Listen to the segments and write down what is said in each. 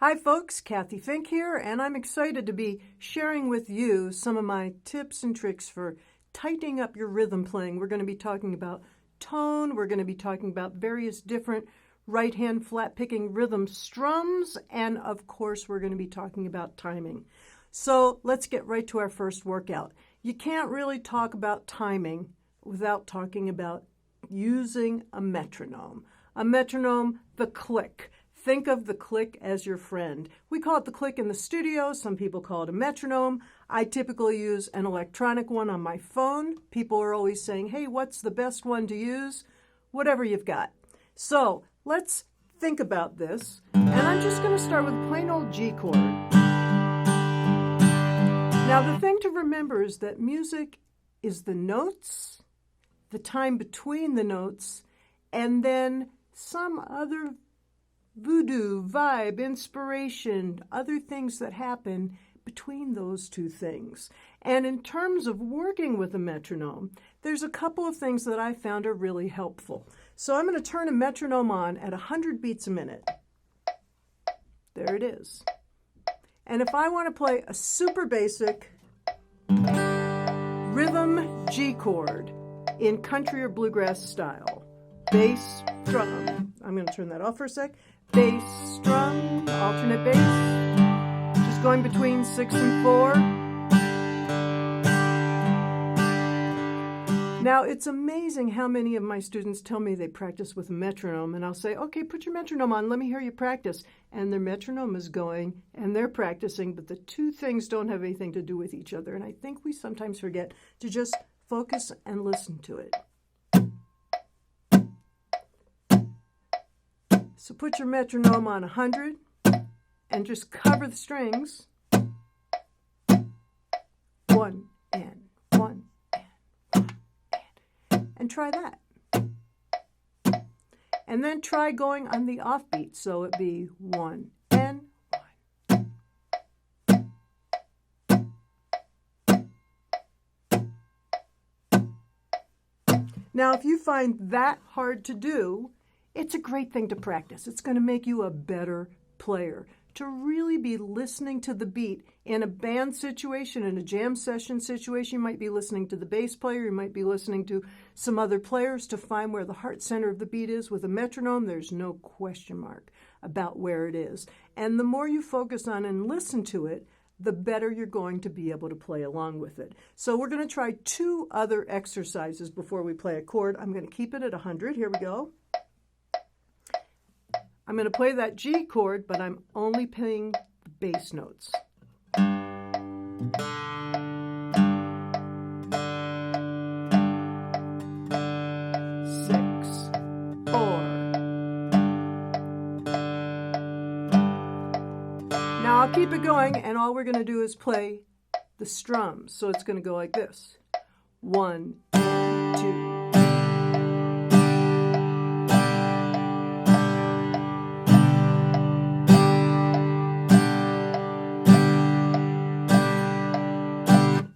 Hi folks, Cathy Fink here, and I'm excited to be sharing with you some of my tips and tricks for tightening up your rhythm playing. We're going to be talking about tone, we're going to be talking about various different right-hand flat-picking rhythm strums, and of course we're going to be talking about timing. So let's get right to our first workout. You can't really talk about timing without talking about using a metronome. A metronome, the click. Think of the click as your friend. We call it the click in the studio. Some people call it a metronome. I typically use an electronic one on my phone. People are always saying, hey, what's the best one to use? Whatever you've got. So let's think about this. And I'm just going to start with a plain old G chord. Now the thing to remember is that music is the notes, the time between the notes, and then some other voodoo, vibe, inspiration, other things that happen between those two things. And in terms of working with a metronome, there's a couple of things that I found are really helpful. So I'm going to turn a metronome on at 100 beats a minute. There it is. And if I want to play a super basic rhythm G chord in country or bluegrass style, bass, drum. I'm going to turn that off for a sec. Bass, strum, alternate bass, just going between 6 and 4. Now, it's amazing how many of my students tell me they practice with a metronome, and I'll say, okay, put your metronome on, let me hear you practice. And their metronome is going, and they're practicing, but the two things don't have anything to do with each other, and I think we sometimes forget to just focus and listen to it. So put your metronome on 100 and just cover the strings. 1 and 1 and try that. And then try going on the offbeat, so it'd be 1 and 1. Now, if you find that hard to do, it's a great thing to practice. It's going to make you a better player. To really be listening to the beat in a band situation, in a jam session situation, you might be listening to the bass player, you might be listening to some other players to find where the heart center of the beat is. With a metronome, there's no question mark about where it is. And the more you focus on and listen to it, the better you're going to be able to play along with it. So we're going to try two other exercises before we play a chord. I'm going to keep it at 100. Here we go. I'm going to play that G chord, but I'm only playing the bass notes. 6, 4. Now I'll keep it going, and all we're going to do is play the strums. So it's going to go like this. 1, 2.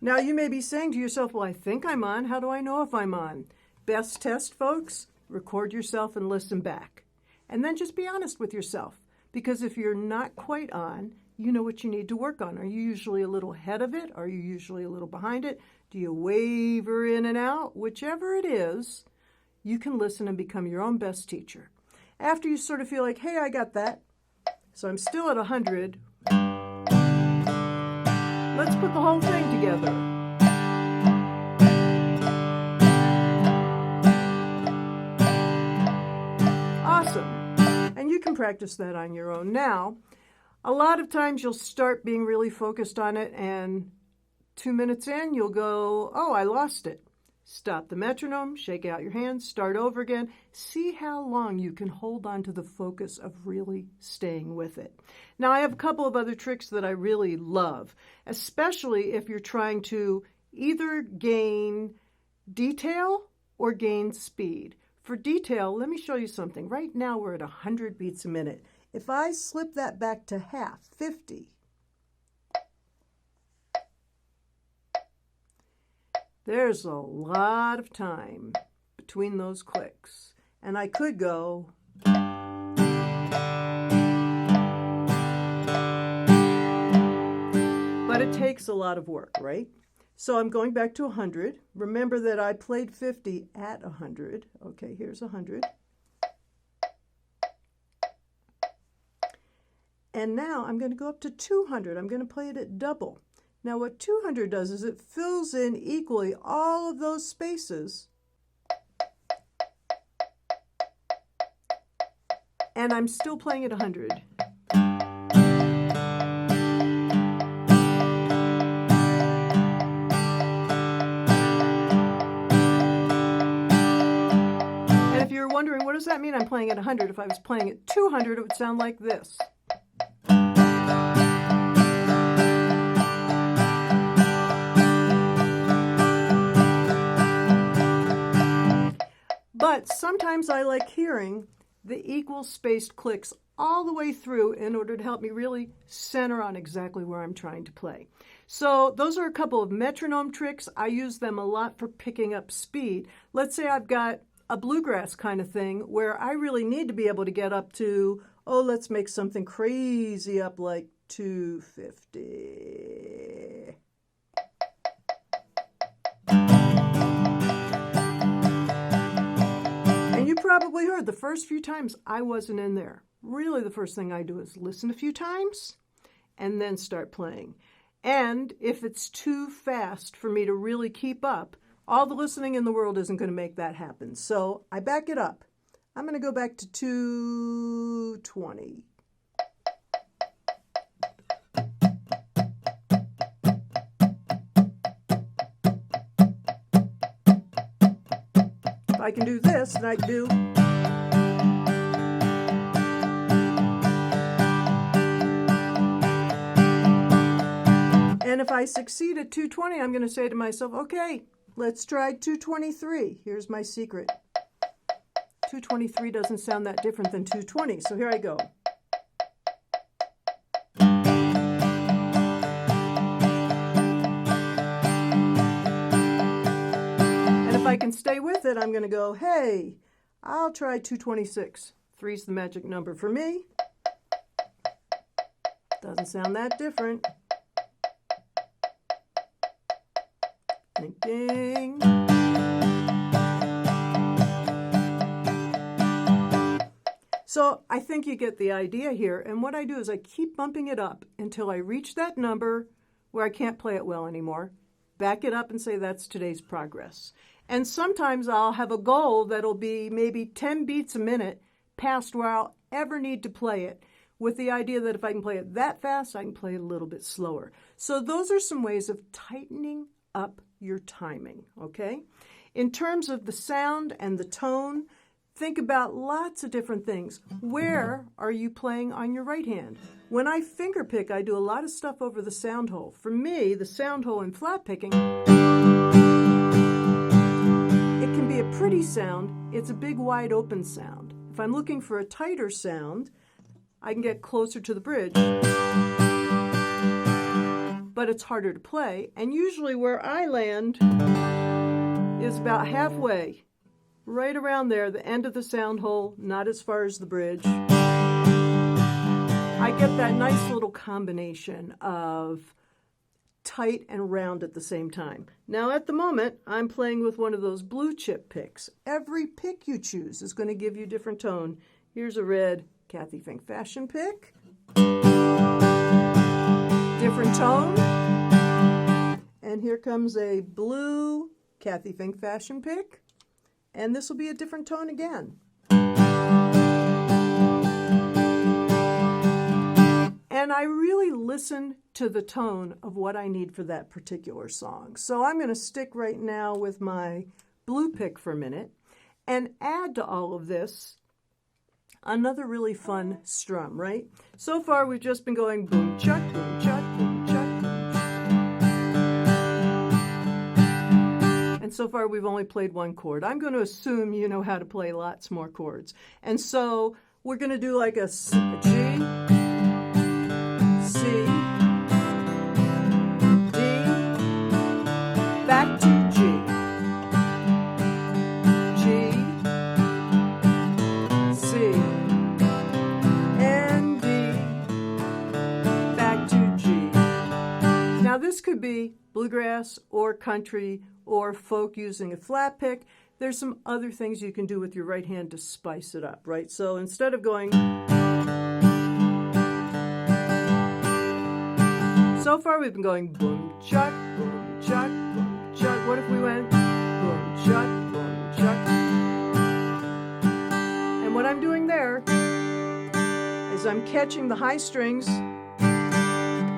Now you may be saying to yourself, well, I think I'm on. How do I know if I'm on? Best test, folks, record yourself and listen back. And then just be honest with yourself. Because if you're not quite on, you know what you need to work on. Are you usually a little ahead of it? Are you usually a little behind it? Do you waver in and out? Whichever it is, you can listen and become your own best teacher. After you sort of feel like, hey, I got that. So I'm still at 100. Let's put the whole thing together. Awesome. And you can practice that on your own. Now, a lot of times you'll start being really focused on it, and 2 minutes in, you'll go, oh, I lost it. Stop the metronome, shake out your hands, start over again. See how long you can hold on to the focus of really staying with it. Now, I have a couple of other tricks that I really love, especially if you're trying to either gain detail or gain speed. For detail, let me show you something. Right now, we're at 100 beats a minute. If I slip that back to half, 50, there's a lot of time between those clicks. And I could go but it takes a lot of work, right? So I'm going back to 100. Remember that I played 50 at 100. Okay, here's 100. And now I'm going to go up to 200. I'm going to play it at double. Now what 200 does is it fills in equally all of those spaces. And I'm still playing at 100. And if you're wondering, what does that mean I'm playing at 100? If I was playing at 200, it would sound like this. But sometimes I like hearing the equal spaced clicks all the way through in order to help me really center on exactly where I'm trying to play. So those are a couple of metronome tricks. I use them a lot for picking up speed. Let's say I've got a bluegrass kind of thing where I really need to be able to get up to, oh, let's make something crazy up like 250. You probably heard the first few times I wasn't in there. Really, the first thing I do is listen a few times and then start playing. And if it's too fast for me to really keep up, all the listening in the world isn't going to make that happen. So I back it up. I'm going to go back to 220. I can do this, and I can do. And if I succeed at 220, I'm going to say to myself, okay, let's try 223. Here's my secret. 223 doesn't sound that different than 220, so here I go. If I can stay with it, I'm going to go, hey, I'll try 226. 3's the magic number for me. Doesn't sound that different. Ding, ding. So I think you get the idea here. And what I do is I keep bumping it up until I reach that number where I can't play it well anymore. Back it up and say that's today's progress. And sometimes I'll have a goal that'll be maybe 10 beats a minute past where I'll ever need to play it, with the idea that if I can play it that fast, I can play it a little bit slower. So those are some ways of tightening up your timing, okay? In terms of the sound and the tone, think about lots of different things. Where are you playing on your right hand? When I finger pick, I do a lot of stuff over the sound hole. For me, the sound hole in flat picking, it can be a pretty sound. It's a big, wide open sound. If I'm looking for a tighter sound, I can get closer to the bridge, but it's harder to play. And usually where I land is about halfway, right around there, the end of the sound hole, not as far as the bridge. I get that nice little combination of tight and round at the same time. Now at the moment, I'm playing with one of those blue chip picks. Every pick you choose is going to give you a different tone. Here's a red Cathy Fink fashion pick. Different tone. And here comes a blue Cathy Fink fashion pick. And this will be a different tone again. And I really listen to the tone of what I need for that particular song. So I'm going to stick right now with my blue pick for a minute and add to all of this another really fun strum, right? So far we've just been going boom, chuck, boom, chuck, boom, chuck, boom. And so far we've only played one chord. I'm going to assume you know how to play lots more chords. And so we're going to do like a G, C, D, back to G, G, C, and D, back to G. Now could be bluegrass or country or folk using a flat pick. There's some other things you can do with your right hand to spice it up, right? So instead of going... So far we've been going boom, chuck, boom, chuck, boom, chuck. What if we went boom, chuck, boom, chuck? And what I'm doing there is I'm catching the high strings.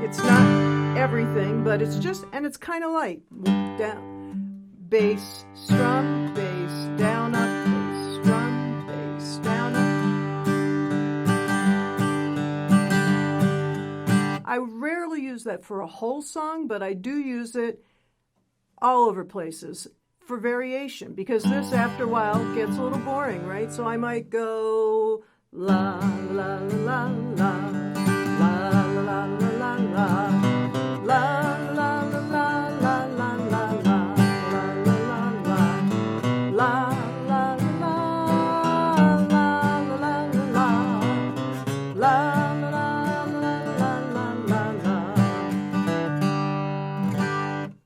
It's not everything, but it's just, and it's kind of light. Down, bass, strum, bass, down, up, bass, strum, bass, down, up. I rarely use that for a whole song, but I do use it all over places for variation, because this, after a while, gets a little boring, right? So I might go la, la, la, la.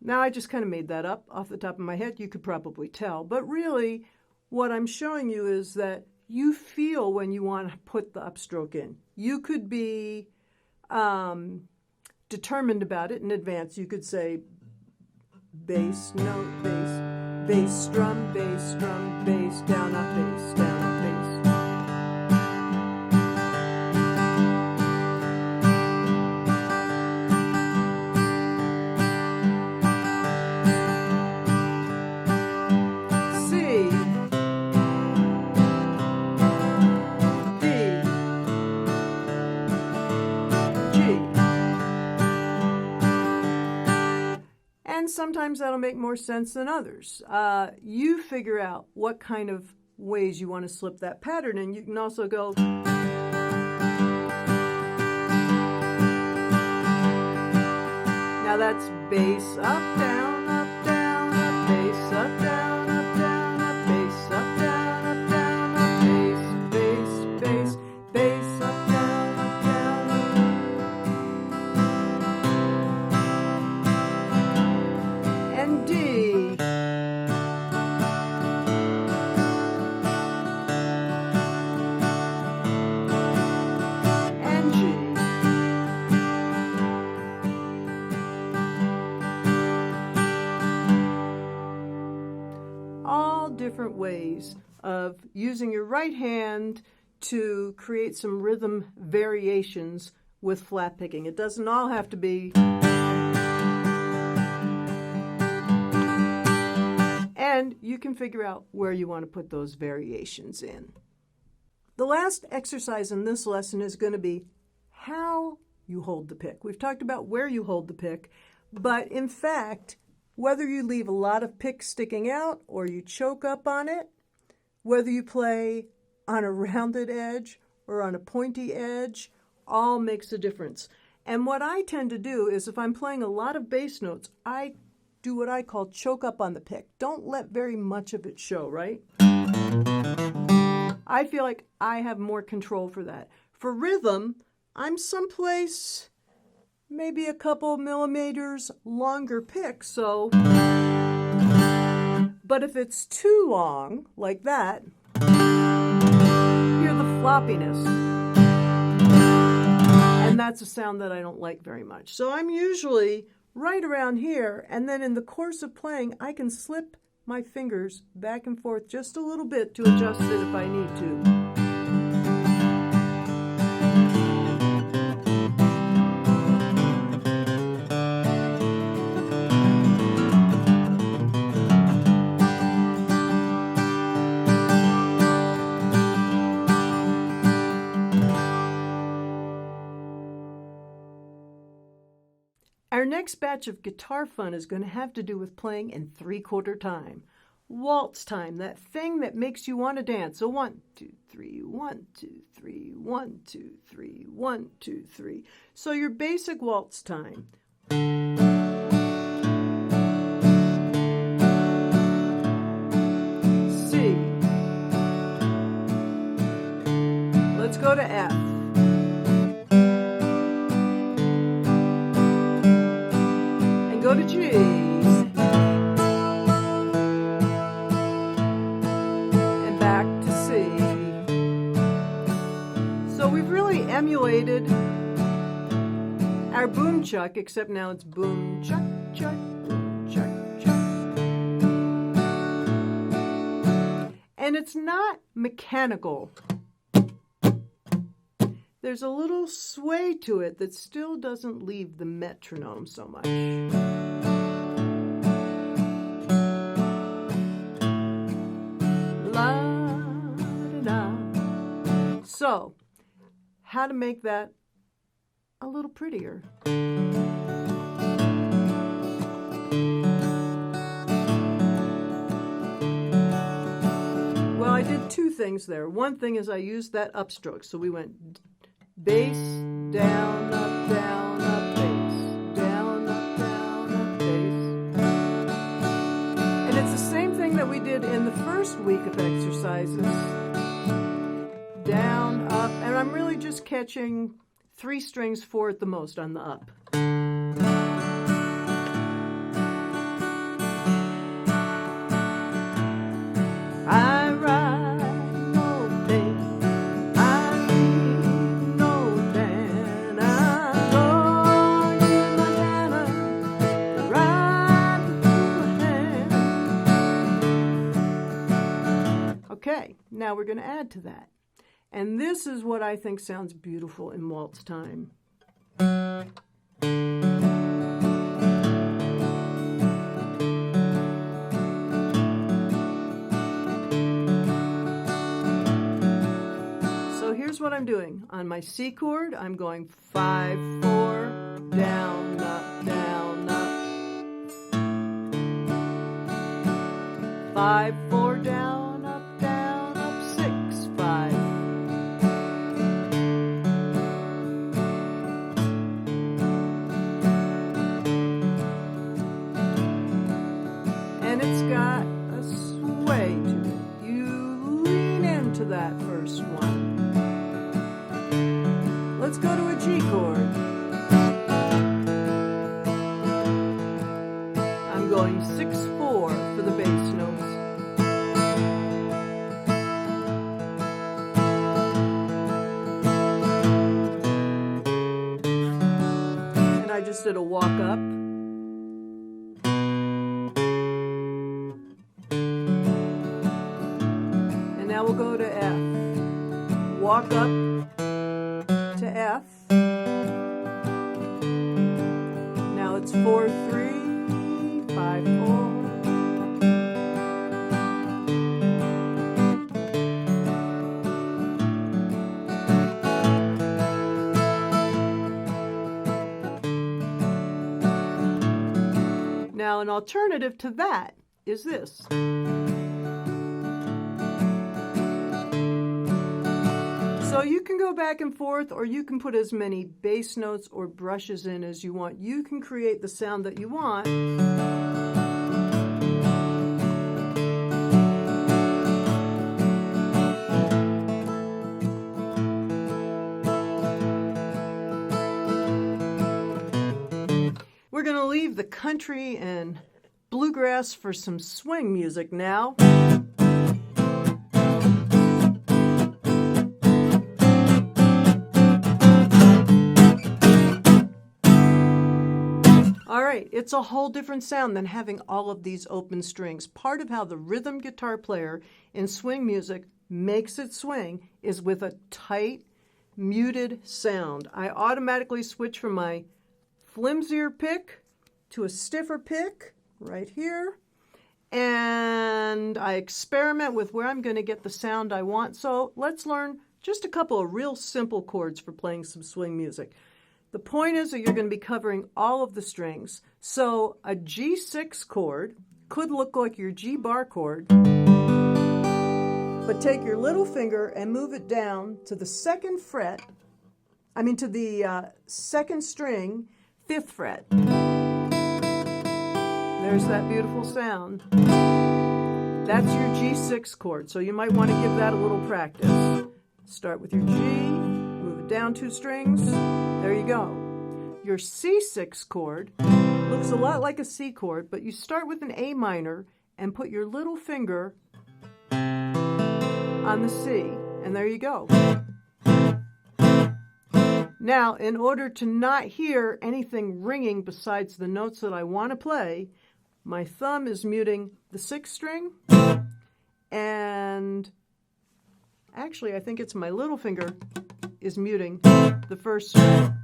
Now I just kind of made that up off the top of my head. You could probably tell. But really, what I'm showing you is that you feel when you want to put the upstroke in. You could be determined about it in advance. You could say bass, note, bass, bass, strum, bass, down, up, bass, down, up, bass. And sometimes that'll make more sense than others. You figure out what kind of ways you want to slip that pattern in. You can also go... Now that's bass, up, down, up, bass, up, down, up, bass, up, down, up, bass, bass, bass, bass, up, down, up, down. And D. And G. All different ways of using your right hand to create some rhythm variations with flat picking. It doesn't all have to be... And you can figure out where you want to put those variations in. The last exercise in this lesson is going to be how you hold the pick. We've talked about where you hold the pick, but in fact, whether you leave a lot of pick sticking out or you choke up on it, whether you play on a rounded edge or on a pointy edge, all makes a difference. And what I tend to do is if I'm playing a lot of bass notes, I do what I call choke up on the pick. Don't let very much of it show, right? I feel like I have more control for that. For rhythm, I'm someplace maybe a couple millimeters longer pick, so... But if it's too long, like that, hear the floppiness. And that's a sound that I don't like very much. So I'm usually right around here, and then in the course of playing, I can slip my fingers back and forth just a little bit to adjust it if I need to. Our next batch of guitar fun is going to have to do with playing in 3/4 time. Waltz time, that thing that makes you want to dance. So 1, 2, 3, 1, 2, 3, 1, 2, 3, 1, 2, 3. So your basic waltz time. C. Let's go to F. back to C. So we've really emulated our boom chuck, except now it's boom chuck, chuck, boom chuck, chuck. And it's not mechanical. There's a little sway to it that still doesn't leave the metronome so much. La-da-da. So, how to make that a little prettier. Well, I did two things there. One thing is I used that upstroke. So we went bass, down, up, bass, down, up, bass. And it's the same thing that we did in the first week of exercises. Down, up, and I'm really just catching 3 strings, 4 at the most on the up. I ride no pain, I need no dan, I'm going to Montana, riding through the hand. Okay, now we're going to add to that. And this is what I think sounds beautiful in waltz time. So here's what I'm doing. On my C chord, I'm going 5, 4, down, up, down, up. 5, 4, down, up, 6, 5. And it's got a sway to it. You lean into that first one. Let's go to a G chord. I'm going 6, 4 for the bass notes. And I just did a walk up. Now we'll go to F. Walk up to F. Now it's 4, 3, 5, 4. Now an alternative to that is this. So you can go back and forth, or you can put as many bass notes or brushes in as you want. You can create the sound that you want. We're going to leave the country and bluegrass for some swing music now. All right, it's a whole different sound than having all of these open strings. Part of how the rhythm guitar player in swing music makes it swing is with a tight, muted sound. I automatically switch from my flimsier pick to a stiffer pick right here, and I experiment with where I'm going to get the sound I want. So let's learn just a couple of real simple chords for playing some swing music. The point is that you're going to be covering all of the strings. So a G6 chord could look like your G bar chord, but take your little finger and move it down to the second fret, to the second string, 5th fret. There's that beautiful sound. That's your G6 chord, so you might want to give that a little practice. Start with your G, move it down 2 strings. There you go. Your C6 chord looks a lot like a C chord, but you start with an A minor and put your little finger on the C, and there you go. Now, in order to not hear anything ringing besides the notes that I want to play, my thumb is muting the 6th string, and actually I think it's my little finger is muting the 1st string.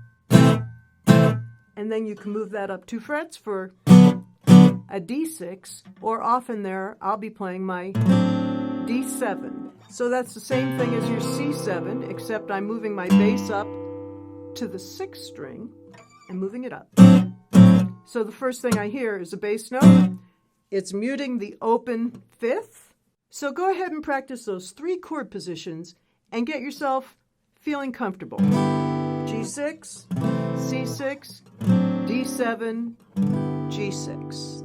And then you can move that up 2 frets for a D6, or often there I'll be playing my D7. So that's the same thing as your C7, except I'm moving my bass up to the 6th string and moving it up. So the first thing I hear is a bass note. It's muting the open 5th. So go ahead and practice those 3 chord positions and get yourself feeling comfortable. G6, C6, D7, G6.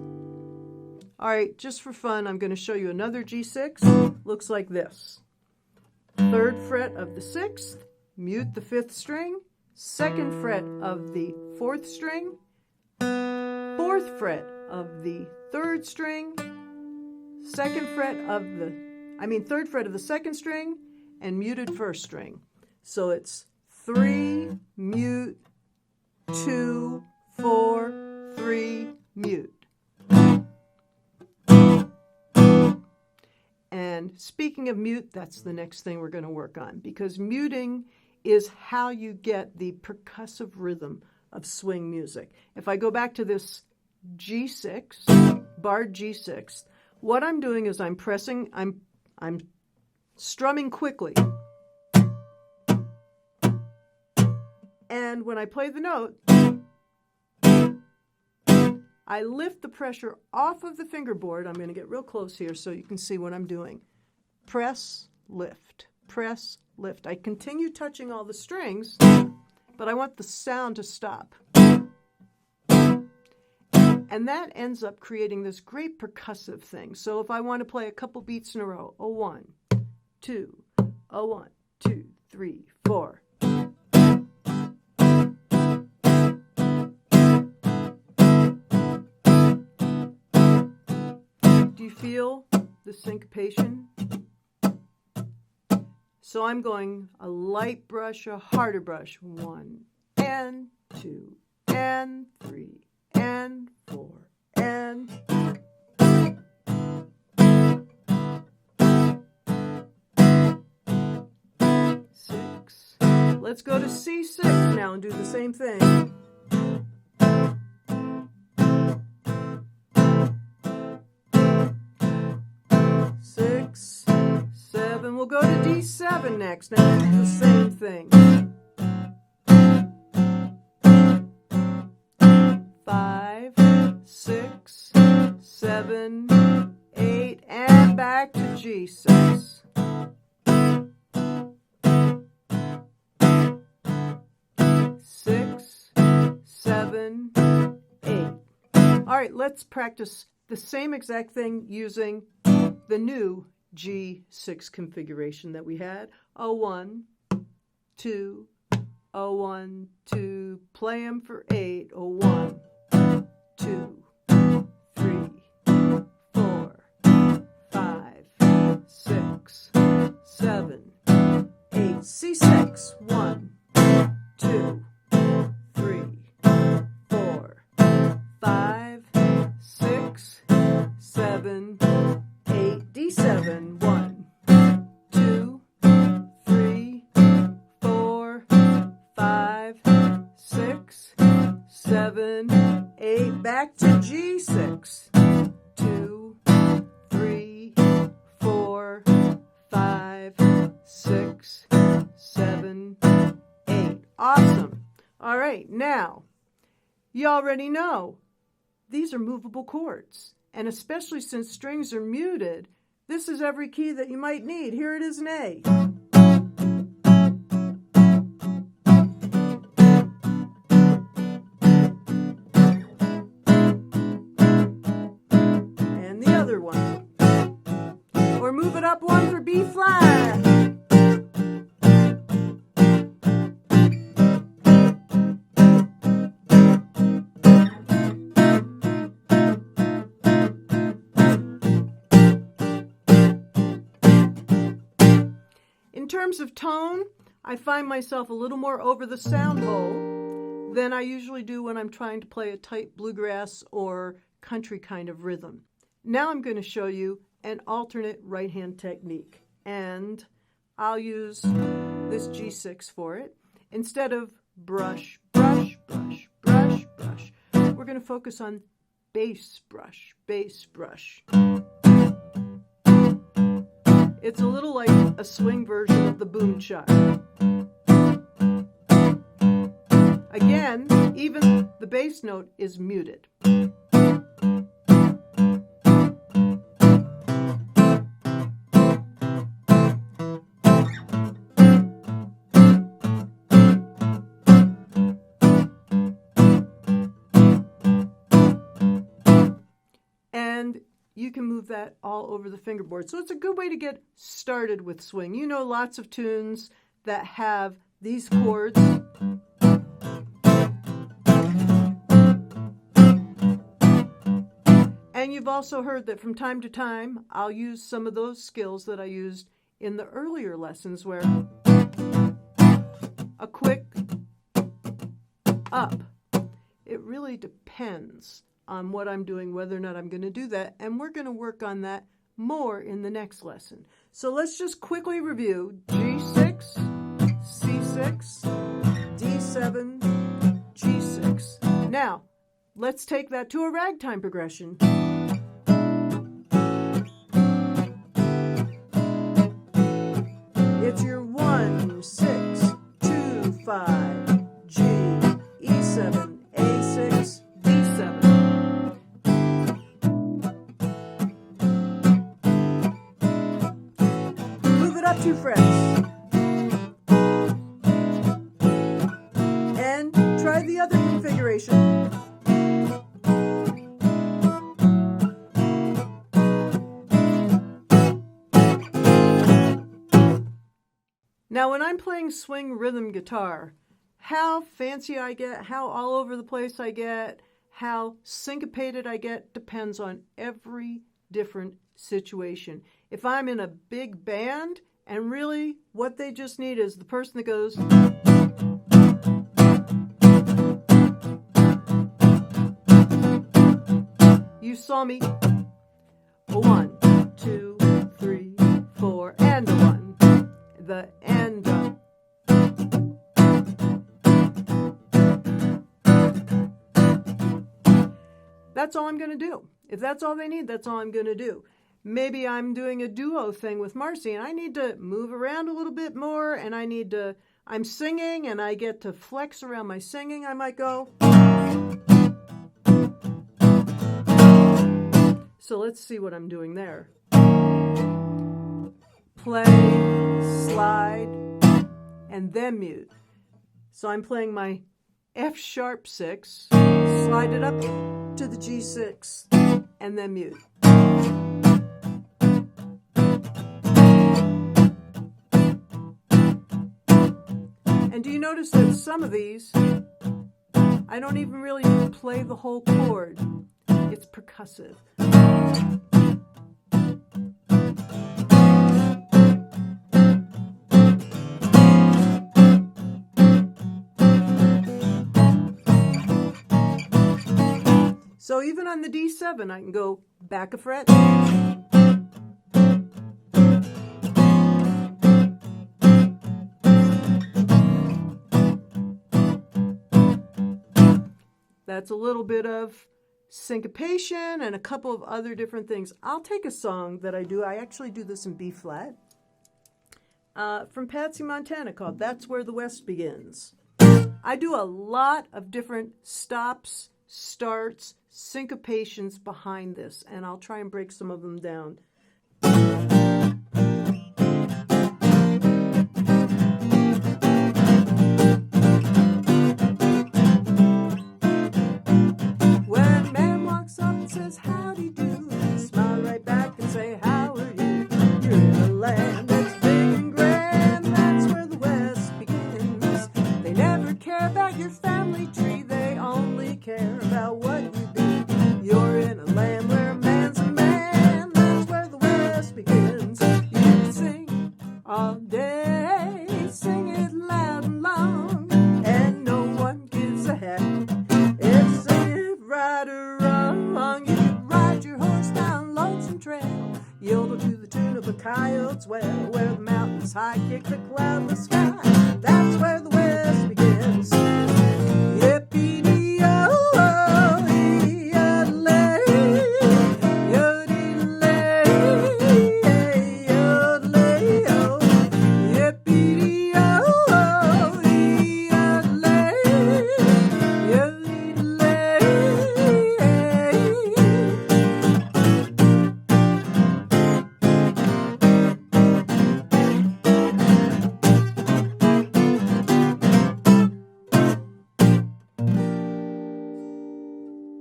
All right, just for fun, I'm going to show you another G6. Looks like this. 3rd fret of the 6th, mute the 5th string, 2nd fret of the 4th string, 4th fret of the 3rd string, 3rd fret of the 2nd string, and muted 1st string. So it's 3, mute, 2, 4, 3, mute. And speaking of mute, that's the next thing we're going to work on, because muting is how you get the percussive rhythm of swing music. If I go back to this G6, barred G6, what I'm doing is I'm strumming quickly. And when I play the note, I lift the pressure off of the fingerboard. I'm going to get real close here so you can see what I'm doing. Press, lift, press, lift. I continue touching all the strings, but I want the sound to stop. And that ends up creating this great percussive thing. So if I want to play a couple beats in a row, a 1, 2, a 1, 2, 3, 4. Do you feel the syncopation? So I'm going a light brush, a harder brush. 1 and 2 and 3 and 4 and 6. Let's go to C6 now and do the same thing. 6, 7. We'll go to D7 next. Now do the same thing. 5, 6, 7, 8, and back to G6. 6, 7, 8. All right, let's practice the same exact thing using the new G6 configuration that we had. A 1, 2, a 1, 2, play them for 8. A 1, 2, 3, 4, 5, 6, 7, 8. C6. 1, 2, 3, 4, 5, 6, 7, 8. D7. 1, 2, 3, 4, 5, 6, 7, 8. Back to G6. 2, 3, 4, 5, 6, 7, 8. Awesome. All right, now, you already know these are movable chords. And especially since strings are muted, this is every key that you might need. Here it is in A. And the other one. Or move it up 1 for B flat. terms of tone, I find myself a little more over the sound hole than I usually do when I'm trying to play a tight bluegrass or country kind of rhythm. Now I'm going to show you an alternate right hand technique, and I'll use this G6 for it. Instead of brush, brush, brush, brush, brush, we're going to focus on bass brush, bass brush. It's a little like a swing version of the boom chuck. Again, even the bass note is muted. And you can move that all over the fingerboard. So it's a good way to get started with swing. You know lots of tunes that have these chords. And you've also heard that from time to time, I'll use some of those skills that I used in the earlier lessons, where a quick up. It really depends on what I'm doing, whether or not I'm going to do that, and we're going to work on that more in the next lesson. So let's just quickly review: G6, C6, D7, G6. Now, let's take that to a ragtime progression. It's your 1, 6, 2, 5, G, E7, A6, D7. Move it up 2 frets. And try the other configuration. Now, when I'm playing swing rhythm guitar, how fancy I get, how all over the place I get, how syncopated I get, depends on every different situation. If I'm in a big band, and really what they just need is the person that goes, you saw me, 1, 2, 3, 4, and a 1. The end of. That's all I'm going to do. If that's all they need, that's all I'm going to do. Maybe I'm doing a duo thing with Marcy, and I need to move around a little bit more, and I'm singing, and I get to flex around my singing. I might go. So let's see what I'm doing there. Play, slide, and then mute. So I'm playing my F sharp 6, slide it up to the G6, and then mute. And do you notice that some of these, I don't even really play the whole chord. It's percussive. So even on the D7, I can go back a fret. That's a little bit of syncopation and a couple of other different things. I'll take a song that I do. I actually do this in B flat. From Patsy Montana, called That's Where the West Begins. I do a lot of different stops, starts, syncopations behind this, and I'll try and break some of them down. When a man walks up and says, howdy do, smile right back and say, how are you? You're in a land that's big and grand, that's where the West begins. They never care about your family tree, they only care about what you be. You're in a land where a man's a man, that's where the clouds, where the mountains high kick the cloudless sky. That's where the West begins.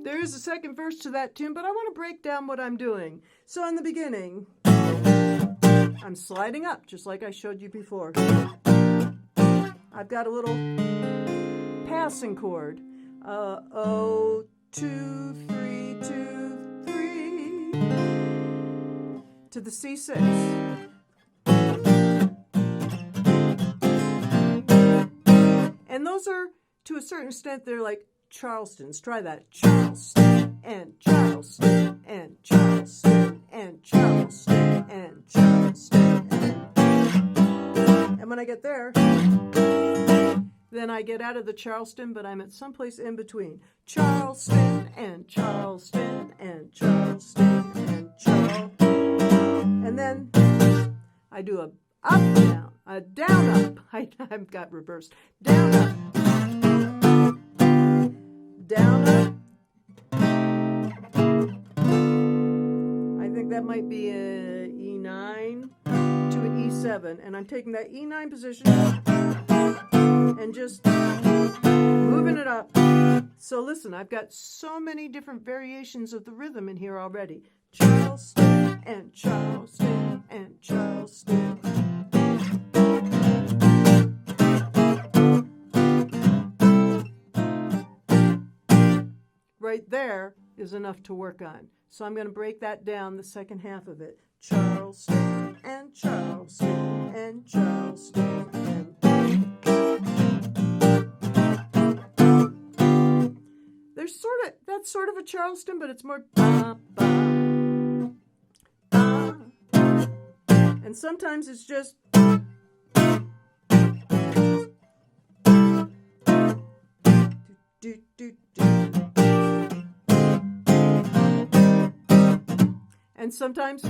There is a second verse to that tune, but I want to break down what I'm doing. So in the beginning, I'm sliding up, just like I showed you before. I've got a little passing chord. 0, 2, 3, 2, 3 to the C6. And those are, to a certain extent, they're like Charlestons. Try that. Charleston and Charleston and Charleston and Charleston and Charleston. And when I get there, then I get out of the Charleston, but I'm at someplace in between. Charleston and Charleston and Charleston and Charleston. And then I do a up, down, a down, up. I've got reversed. Down, up. Down, up. I think that might be a E9 to an E7. And I'm taking that E9 position and just moving it up. So listen, I've got so many different variations of the rhythm in here already. Charleston and Charleston and Charleston. Right there is enough to work on. So I'm going to break that down, the second half of it. Charleston and Charleston and Charleston and there's that's sort of a Charleston, but it's more ba, ba, ba. And sometimes it's just do, do, do. And sometimes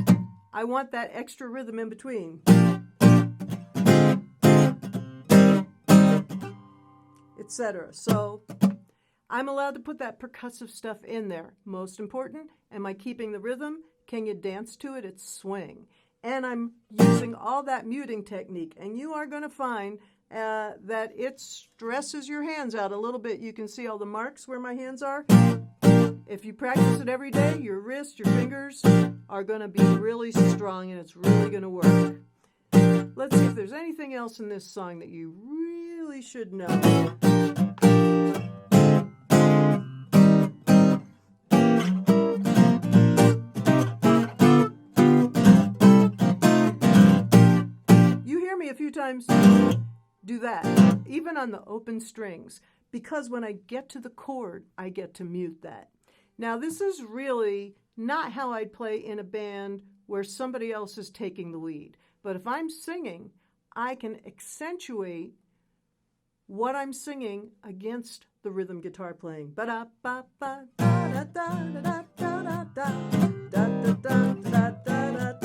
I want that extra rhythm in between. Etc. So I'm allowed to put that percussive stuff in there. Most important, am I keeping the rhythm? Can you dance to it? It's swing. And I'm using all that muting technique. And you are going to find that it stresses your hands out a little bit. You can see all the marks where my hands are. If you practice it every day, your wrists, your fingers are going to be really strong and it's really going to work. Let's see if there's anything else in this song that you really should know. You hear me a few times do that, even on the open strings, because when I get to the chord, I get to mute that. Now, this is really not how I'd play in a band where somebody else is taking the lead. But if I'm singing, I can accentuate what I'm singing against the rhythm guitar playing. Ba-da-ba-ba, da-da-da-da-da-da-da-da, da-da-da-da-da-da-da.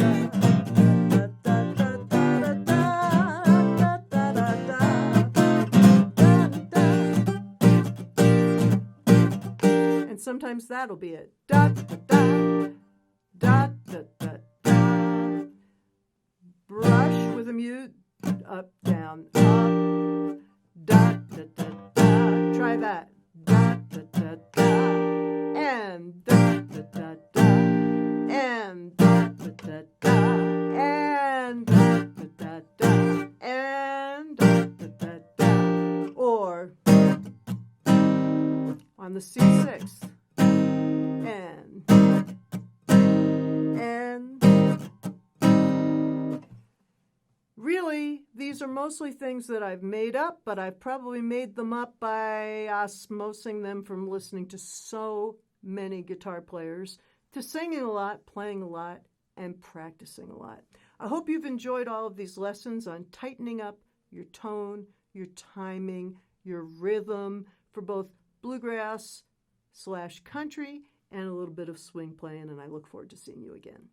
Sometimes that'll be it. Da da da da da da da. Brush with a mute. Up, down, up. Da da da da. Try that. Da da da da. And da da da da. And da da da da. And da da da da. And da da da da. Or on the C6. And really, these are mostly things that I've made up, but I've probably made them up by osmosing them from listening to so many guitar players, to singing a lot, playing a lot, and practicing a lot. I hope you've enjoyed all of these lessons on tightening up your tone, your timing, your rhythm for both bluegrass/country and a little bit of swing playing, and I look forward to seeing you again.